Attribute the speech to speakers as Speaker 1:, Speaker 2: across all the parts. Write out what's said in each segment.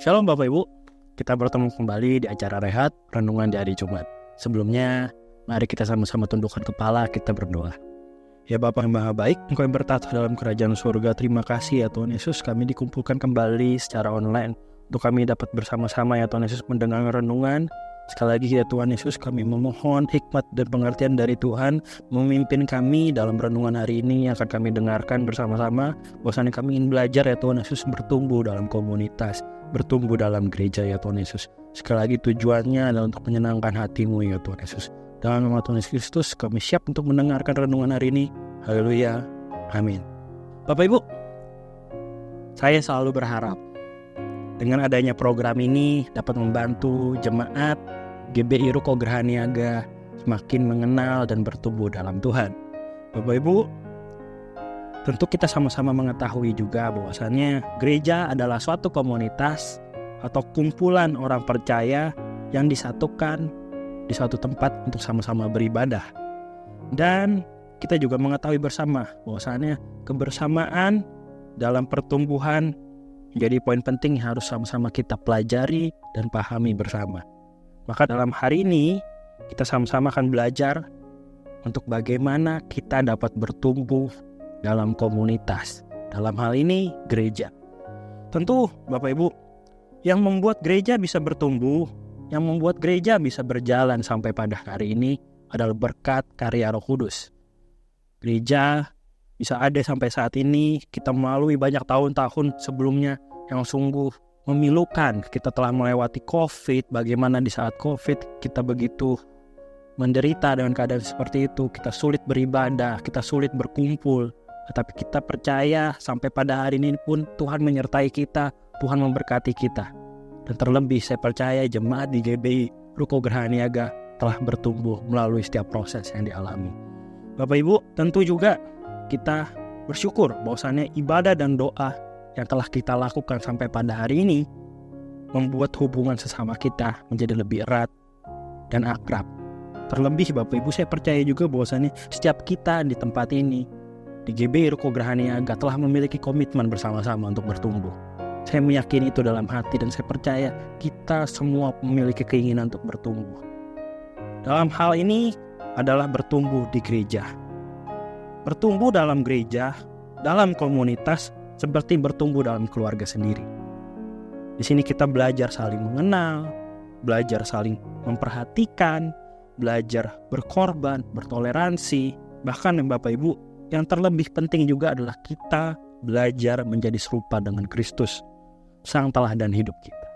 Speaker 1: Shalom Bapak Ibu, kita bertemu kembali di acara Rehat Renungan di hari Jumat. Sebelumnya, mari kita sama-sama tundukkan kepala, kita berdoa. Ya Bapa yang Maha Baik, Engkau yang bertata dalam kerajaan surga, terima kasih ya Tuhan Yesus, kami dikumpulkan kembali secara online untuk kami dapat bersama-sama ya Tuhan Yesus mendengar renungan. Sekali lagi ya Tuhan Yesus, kami memohon hikmat dan pengertian dari Tuhan memimpin kami dalam renungan hari ini yang akan kami dengarkan bersama-sama. Bahwasanya kami ingin belajar ya Tuhan Yesus, bertumbuh dalam komunitas, bertumbuh dalam gereja ya Tuhan Yesus. Sekali lagi tujuannya adalah untuk menyenangkan hati-Mu ya Tuhan Yesus. Dalam nama Tuhan Yesus Kristus kami siap untuk mendengarkan renungan hari ini. Haleluya, amin. Bapak Ibu, saya selalu berharap dengan adanya program ini dapat membantu jemaat GBI Ruko Gerhaniaga semakin mengenal dan bertumbuh dalam Tuhan. Bapak Ibu, tentu kita sama-sama mengetahui juga bahwasannya gereja adalah suatu komunitas atau kumpulan orang percaya yang disatukan di suatu tempat untuk sama-sama beribadah. Dan kita juga mengetahui bersama bahwasannya kebersamaan dalam pertumbuhan menjadi poin penting yang harus sama-sama kita pelajari dan pahami bersama. Maka dalam hari ini kita sama-sama akan belajar untuk bagaimana kita dapat bertumbuh dalam komunitas. Dalam hal ini gereja. Tentu Bapak Ibu, yang membuat gereja bisa bertumbuh, yang membuat gereja bisa berjalan sampai pada hari ini adalah berkat karya Roh Kudus. Gereja bisa ada sampai saat ini, kita melalui banyak tahun-tahun sebelumnya yang sungguh memilukan. Kita telah melewati COVID, bagaimana di saat COVID kita begitu menderita dengan keadaan seperti itu. Kita sulit beribadah, kita sulit berkumpul. Tetapi kita percaya sampai pada hari ini pun Tuhan menyertai kita, Tuhan memberkati kita. Dan terlebih saya percaya jemaat di GBI Ruko Gerhaniaga telah bertumbuh melalui setiap proses yang dialami. Bapak Ibu, tentu juga kita bersyukur bahwasannya ibadah dan doa yang telah kita lakukan sampai pada hari ini membuat hubungan sesama kita menjadi lebih erat dan akrab. Terlebih Bapak Ibu, saya percaya juga bahwasannya setiap kita di tempat ini di GBI Ruko Gerhaniaga telah memiliki komitmen bersama-sama untuk bertumbuh. Saya meyakini itu dalam hati dan saya percaya kita semua memiliki keinginan untuk bertumbuh. Dalam hal ini adalah bertumbuh di gereja. Bertumbuh dalam gereja, dalam komunitas, seperti bertumbuh dalam keluarga sendiri. Di sini kita belajar saling mengenal, belajar saling memperhatikan, belajar berkorban, bertoleransi. Bahkan Bapak Ibu, yang terlebih penting juga adalah kita belajar menjadi serupa dengan Kristus, Sang Teladan hidup kita.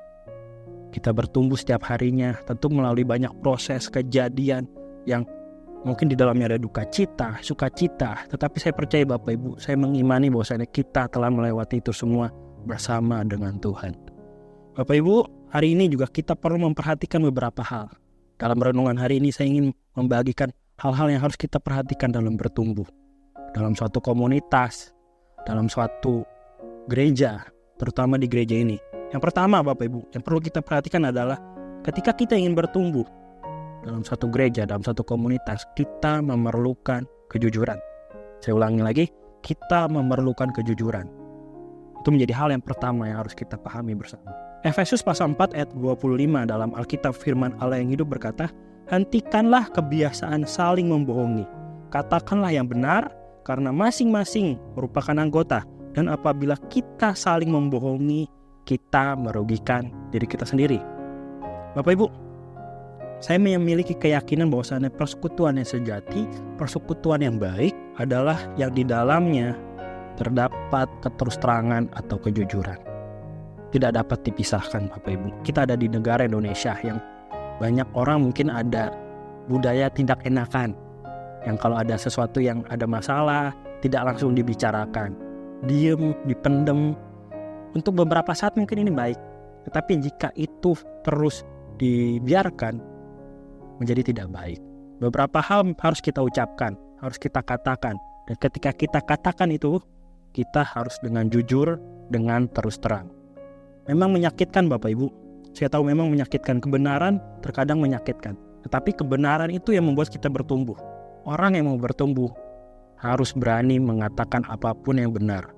Speaker 1: Kita bertumbuh setiap harinya, tentu melalui banyak proses, kejadian yang mungkin di dalamnya ada duka cita, sukacita. Tetapi saya percaya Bapak Ibu, saya mengimani bahwasanya kita telah melewati itu semua bersama dengan Tuhan. Bapak Ibu, hari ini juga kita perlu memperhatikan beberapa hal. Dalam renungan hari ini saya ingin membagikan hal-hal yang harus kita perhatikan dalam bertumbuh. Dalam suatu komunitas, dalam suatu gereja, terutama di gereja ini. Yang pertama Bapak Ibu, yang perlu kita perhatikan adalah ketika kita ingin bertumbuh dalam satu gereja, dalam satu komunitas, kita memerlukan kejujuran. Saya ulangi lagi, kita memerlukan kejujuran. Itu menjadi hal yang pertama yang harus kita pahami bersama. Efesus pasal 4 ayat 25 dalam Alkitab firman Allah yang hidup berkata, hentikanlah kebiasaan saling membohongi. Katakanlah yang benar, karena masing-masing merupakan anggota. Dan apabila kita saling membohongi, kita merugikan diri kita sendiri. Bapak Ibu, saya memiliki keyakinan bahwasannya persekutuan yang sejati, persekutuan yang baik adalah yang di dalamnya terdapat keterus-terangan atau kejujuran. Tidak dapat dipisahkan Bapak Ibu. Kita ada di negara Indonesia yang banyak orang mungkin ada budaya tindak enakan. Yang kalau ada sesuatu yang ada masalah, tidak langsung dibicarakan. Diem, dipendem. Untuk beberapa saat mungkin ini baik. Tetapi jika itu terus dibiarkan, menjadi tidak baik. Beberapa hal harus kita ucapkan, harus kita katakan. Dan ketika kita katakan itu, kita harus dengan jujur, dengan terus terang. Memang menyakitkan Bapak Ibu. Saya tahu memang menyakitkan. Kebenaran terkadang menyakitkan. Tetapi kebenaran itu yang membuat kita bertumbuh. Orang yang mau bertumbuh harus berani mengatakan apapun yang benar.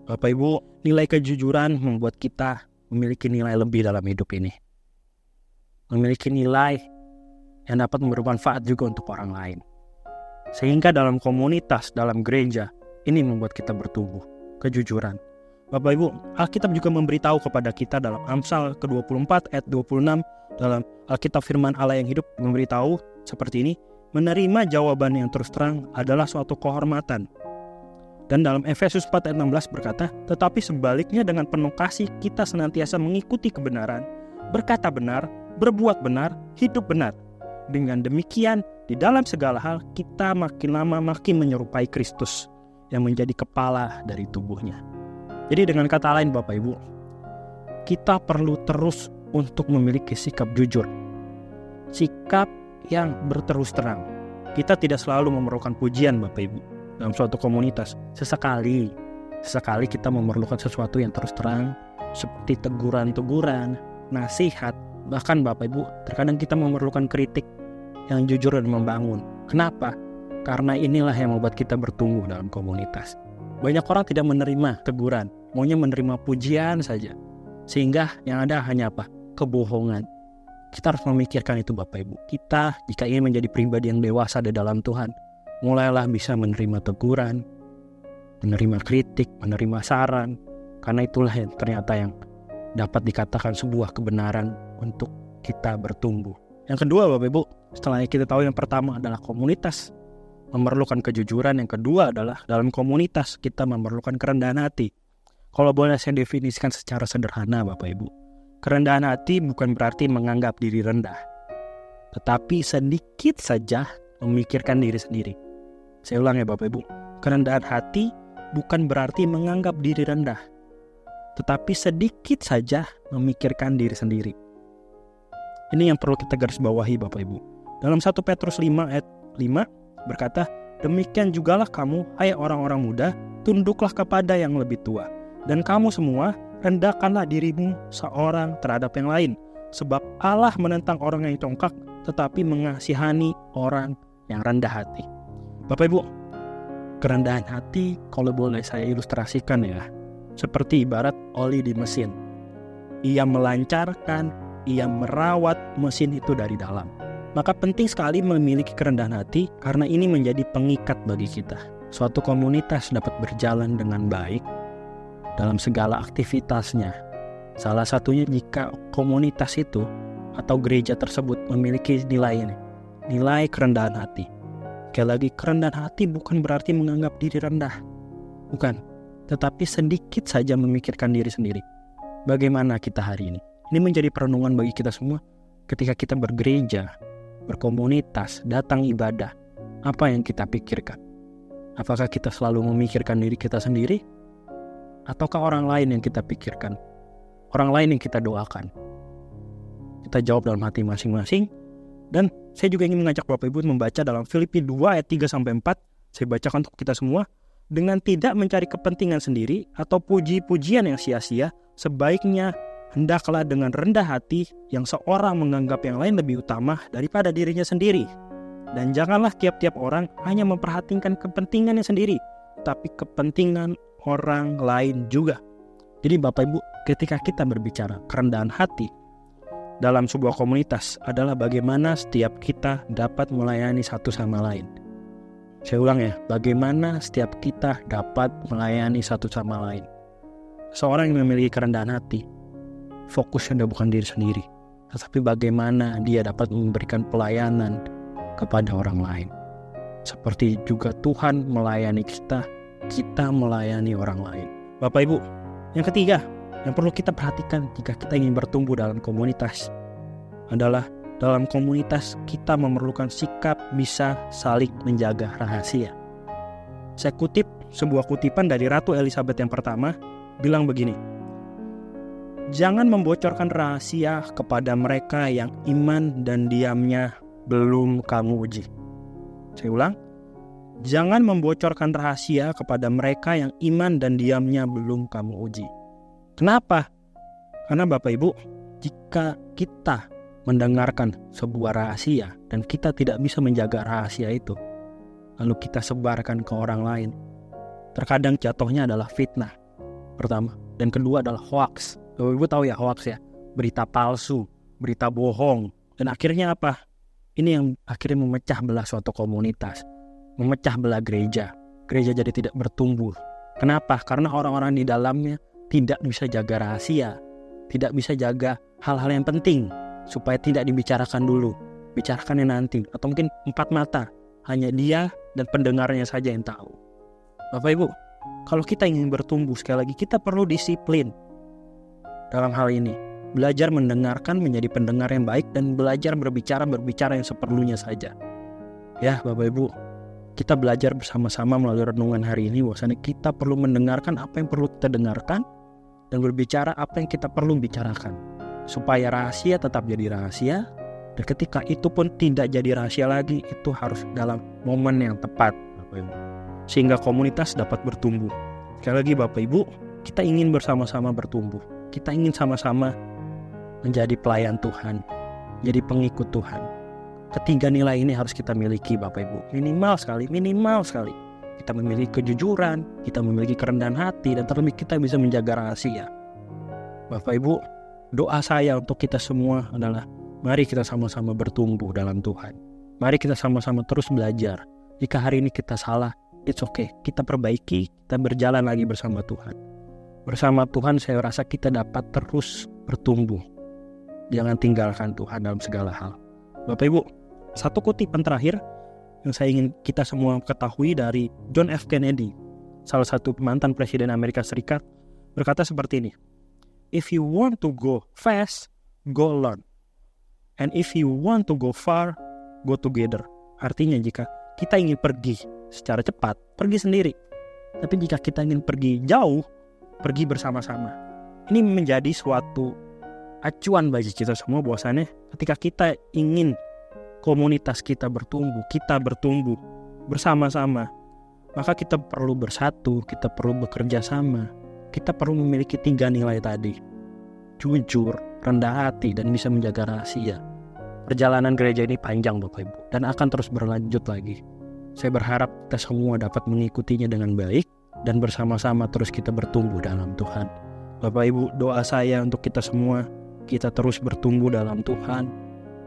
Speaker 1: Bapak Ibu, nilai kejujuran membuat kita memiliki nilai lebih dalam hidup ini. Memiliki nilai yang dapat bermanfaat juga untuk orang lain. Sehingga dalam komunitas, dalam gereja, ini membuat kita bertumbuh. Kejujuran. Bapak Ibu, Alkitab juga memberitahu kepada kita dalam Amsal ke-24 ayat 26, dalam Alkitab firman Allah yang hidup memberitahu seperti ini, menerima jawaban yang terus terang adalah suatu kehormatan. Dan dalam Efesus 4 ayat 16 berkata, tetapi sebaliknya dengan penuh kasih kita senantiasa mengikuti kebenaran, berkata benar, berbuat benar, hidup benar. Dengan demikian, di dalam segala hal kita makin lama makin menyerupai Kristus yang menjadi kepala dari tubuhnya. Jadi dengan kata lain Bapak Ibu, kita perlu terus untuk memiliki sikap jujur. Sikap yang berterus terang. Kita tidak selalu memerlukan pujian Bapak Ibu dalam suatu komunitas. Sesekali kita memerlukan sesuatu yang terus terang, seperti teguran-teguran, nasihat. Bahkan Bapak Ibu, terkadang kita memerlukan kritik yang jujur dan membangun. Kenapa? Karena inilah yang membuat kita bertumbuh dalam komunitas. Banyak orang tidak menerima teguran, maunya menerima pujian saja. Sehingga yang ada hanya apa? Kebohongan. Kita harus memikirkan itu Bapak Ibu. Kita jika ingin menjadi pribadi yang dewasa di dalam Tuhan, mulailah bisa menerima teguran, menerima kritik, menerima saran. Karena itulah yang ternyata yang dapat dikatakan sebuah kebenaran untuk kita bertumbuh. Yang kedua Bapak Ibu, setelah kita tahu yang pertama adalah komunitas memerlukan kejujuran, yang kedua adalah dalam komunitas kita memerlukan kerendahan hati. Kalau boleh saya definisikan secara sederhana Bapak Ibu, kerendahan hati bukan berarti menganggap diri rendah, tetapi sedikit saja memikirkan diri sendiri. Saya ulang ya Bapak Ibu, kerendahan hati bukan berarti menganggap diri rendah, tetapi sedikit saja memikirkan diri sendiri. Ini yang perlu kita garis bawahi Bapak Ibu. Dalam 1 Petrus 5 ayat 5 berkata, demikian jugalah kamu, hai orang-orang muda, tunduklah kepada yang lebih tua. Dan kamu semua, rendahkanlah dirimu seorang terhadap yang lain. Sebab Allah menentang orang yang congkak, tetapi mengasihani orang yang rendah hati. Bapak Ibu, kerendahan hati kalau boleh saya ilustrasikan ya, seperti ibarat oli di mesin. Ia melancarkan, ia merawat mesin itu dari dalam. Maka penting sekali memiliki kerendahan hati karena ini menjadi pengikat bagi kita. Suatu komunitas dapat berjalan dengan baik dalam segala aktivitasnya. Salah satunya jika komunitas itu atau gereja tersebut memiliki nilai ini, nilai kerendahan hati. Sekali lagi, kerendahan hati bukan berarti menganggap diri rendah. Bukan, tetapi sedikit saja memikirkan diri sendiri. Bagaimana kita hari ini? Ini menjadi perenungan bagi kita semua ketika kita bergereja, berkomunitas, datang ibadah. Apa yang kita pikirkan? Apakah kita selalu memikirkan diri kita sendiri? Ataukah orang lain yang kita pikirkan? Orang lain yang kita doakan? Kita jawab dalam hati masing-masing. Dan saya juga ingin mengajak Bapak Ibu membaca dalam Filipi 2 ayat 3-4. Saya bacakan untuk kita semua. Dengan tidak mencari kepentingan sendiri atau puji-pujian yang sia-sia, sebaiknya hendaklah dengan rendah hati yang seorang menganggap yang lain lebih utama daripada dirinya sendiri. Dan janganlah tiap-tiap orang hanya memperhatikan kepentingannya sendiri, tapi kepentingan orang lain juga. Jadi Bapak Ibu, ketika kita berbicara kerendahan hati dalam sebuah komunitas adalah bagaimana setiap kita dapat melayani satu sama lain. Saya ulang ya, bagaimana setiap kita dapat melayani satu sama lain. Seorang yang memiliki kerendahan hati, fokusnya bukan diri sendiri, tetapi bagaimana dia dapat memberikan pelayanan kepada orang lain. Seperti juga Tuhan melayani kita, kita melayani orang lain. Bapak Ibu, yang ketiga yang perlu kita perhatikan jika kita ingin bertumbuh dalam komunitas adalah dalam komunitas kita memerlukan sikap bisa saling menjaga rahasia. Saya kutip sebuah kutipan dari Ratu Elizabeth yang pertama, bilang begini, jangan membocorkan rahasia kepada mereka yang iman dan diamnya belum kamu uji. Saya ulang, jangan membocorkan rahasia kepada mereka yang iman dan diamnya belum kamu uji. Kenapa? Karena Bapak Ibu, jika kita mendengarkan sebuah rahasia dan kita tidak bisa menjaga rahasia itu, lalu kita sebarkan ke orang lain, terkadang jatuhnya adalah fitnah pertama, dan kedua adalah hoax Bapak Ibu tahu ya hoax ya, berita palsu, berita bohong. Dan akhirnya apa? Ini yang akhirnya memecah belah suatu komunitas, memecah belah gereja. Gereja jadi tidak bertumbuh. Kenapa? Karena orang-orang di dalamnya tidak bisa jaga rahasia, tidak bisa jaga hal-hal yang penting, supaya tidak dibicarakan dulu, bicarakannya nanti, atau mungkin empat mata, hanya dia dan pendengarnya saja yang tahu. Bapak Ibu, kalau kita ingin bertumbuh, sekali lagi kita perlu disiplin dalam hal ini. Belajar mendengarkan menjadi pendengar yang baik dan belajar berbicara yang seperlunya saja. Ya Bapak Ibu, kita belajar bersama-sama melalui renungan hari ini bahwasanya kita perlu mendengarkan apa yang perlu kita dengarkan dan berbicara apa yang kita perlu bicarakan, supaya rahasia tetap jadi rahasia, dan ketika itu pun tidak jadi rahasia lagi, itu harus dalam momen yang tepat Bapak Ibu, sehingga komunitas dapat bertumbuh. Sekali lagi Bapak Ibu, kita ingin bersama-sama bertumbuh, kita ingin sama-sama menjadi pelayan Tuhan, jadi pengikut Tuhan. Ketiga nilai ini harus kita miliki Bapak Ibu, minimal sekali. Kita memiliki kejujuran, kita memiliki kerendahan hati, dan terlebih kita bisa menjaga rahasia. Bapak Ibu, doa saya untuk kita semua adalah mari kita sama-sama bertumbuh dalam Tuhan. Mari kita sama-sama terus belajar. Jika hari ini kita salah, it's okay, kita perbaiki, kita berjalan lagi bersama Tuhan. Bersama Tuhan saya rasa kita dapat terus bertumbuh. Jangan tinggalkan Tuhan dalam segala hal. Bapak Ibu, satu kutipan terakhir yang saya ingin kita semua ketahui dari John F. Kennedy, salah satu mantan Presiden Amerika Serikat, berkata seperti ini. If you want to go fast, go alone. And if you want to go far, go together. Artinya jika kita ingin pergi secara cepat, pergi sendiri. Tapi jika kita ingin pergi jauh, pergi bersama-sama. Ini menjadi suatu acuan bagi kita semua bahwasannya ketika kita ingin komunitas kita bertumbuh bersama-sama, maka kita perlu bersatu, kita perlu bekerja sama, kita perlu memiliki 3 nilai tadi: jujur, rendah hati, dan bisa menjaga rahasia. Perjalanan gereja ini panjang Bapak Ibu, dan akan terus berlanjut lagi. Saya berharap kita semua dapat mengikutinya dengan baik, dan bersama-sama terus kita bertumbuh dalam Tuhan. Bapak Ibu, doa saya untuk kita semua, kita terus bertumbuh dalam Tuhan,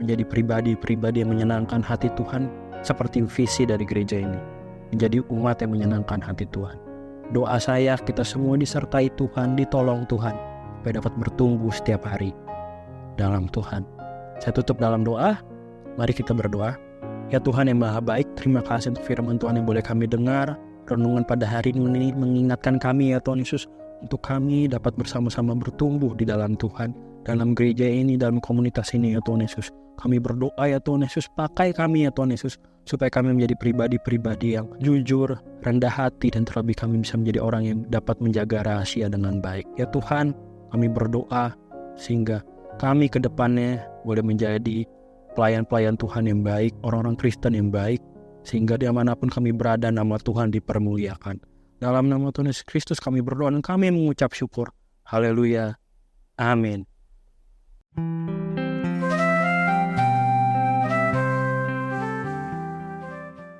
Speaker 1: menjadi pribadi-pribadi yang menyenangkan hati Tuhan, seperti visi dari gereja ini, menjadi umat yang menyenangkan hati Tuhan. Doa saya kita semua disertai Tuhan, ditolong Tuhan, supaya dapat bertumbuh setiap hari dalam Tuhan. Saya tutup dalam doa. Mari kita berdoa. Ya Tuhan yang Maha Baik, terima kasih untuk firman Tuhan yang boleh kami dengar. Renungan pada hari ini mengingatkan kami ya Tuhan Yesus, untuk kami dapat bersama-sama bertumbuh di dalam Tuhan, dalam gereja ini, dalam komunitas ini ya Tuhan Yesus. Kami berdoa ya Tuhan Yesus, pakai kami ya Tuhan Yesus, supaya kami menjadi pribadi-pribadi yang jujur, rendah hati, dan terlebih kami bisa menjadi orang yang dapat menjaga rahasia dengan baik. Ya Tuhan, kami berdoa sehingga kami ke depannya boleh menjadi pelayan-pelayan Tuhan yang baik, orang-orang Kristen yang baik, sehingga dimanapun kami berada nama Tuhan dipermuliakan. Dalam nama Tuhan Yesus Kristus kami berdoa dan kami mengucap syukur. Haleluya. Amin.